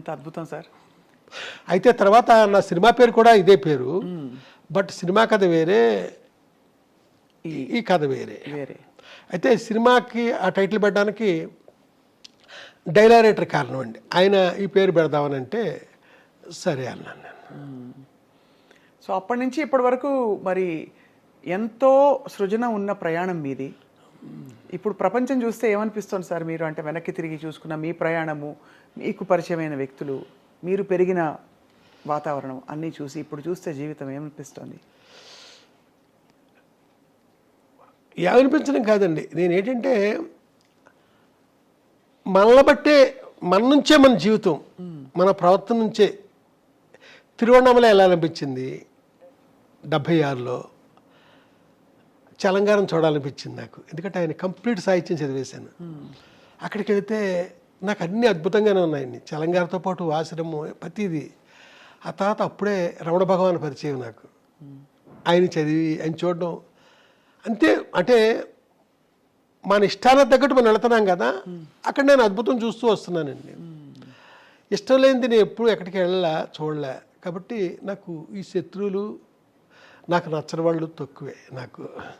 ఎంత అద్భుతం సార్. అయితే తర్వాత నా సినిమా పేరు కూడా ఇదే పేరు, బట్ సినిమా కథ వేరే, ఈ కథ వేరే. అయితే సినిమాకి ఆ టైటిల్ పెట్టడానికి డైలారేటర్ కారణం అండి. ఆయన ఈ పేరు పెడదామని అంటే సరే అన్నాను నేను. సో అప్పటి నుంచి ఇప్పటి వరకు మరి ఎంతో సృజన ఉన్న ప్రయాణం మీది. ఇప్పుడు ప్రపంచం చూస్తే ఏమనిపిస్తుంది సార్ మీరు? అంటే వెనక్కి తిరిగి చూసుకున్న మీ ప్రయాణము, మీకు పరిచయమైన వ్యక్తులు, మీరు పెరిగిన వాతావరణం అన్నీ చూసి ఇప్పుడు చూస్తే జీవితం ఏమనిపిస్తుంది? ఏమనిపించడం కాదండి, నేనేంటంటే మనల్ని బట్టే, మన నుంచే మన జీవితం, మన ప్రవర్తన నుంచే. తిరువണ്ണామలై ఎలా అనిపించింది 76లో, చలంగారం చూడాలనిపించింది నాకు, ఎందుకంటే ఆయన కంప్లీట్ సాహిత్యం చదివేశాను. అక్కడికి వెళితే నాకు అన్నీ అద్భుతంగానే ఉన్నాయండి, చలంగారితో పాటు ఆశ్రమం ప్రతిదీ. ఆ తర్వాత అప్పుడే రమణ భగవాన్ పరిచయం నాకు, ఆయన చదివి ఆయన చూడడం అంతే. అంటే మన ఇష్టాలకు తగ్గట్టు మనం వెళుతున్నాం కదా, అక్కడ నేను అద్భుతం చూస్తూ వస్తున్నానండి. ఇష్టం లేనిది నేను ఎప్పుడు ఎక్కడికి వెళ్ళా, చూడలే. కాబట్టి నాకు ఈ శత్రువులు, నాకు నచ్చని వాళ్ళు తక్కువే నాకు.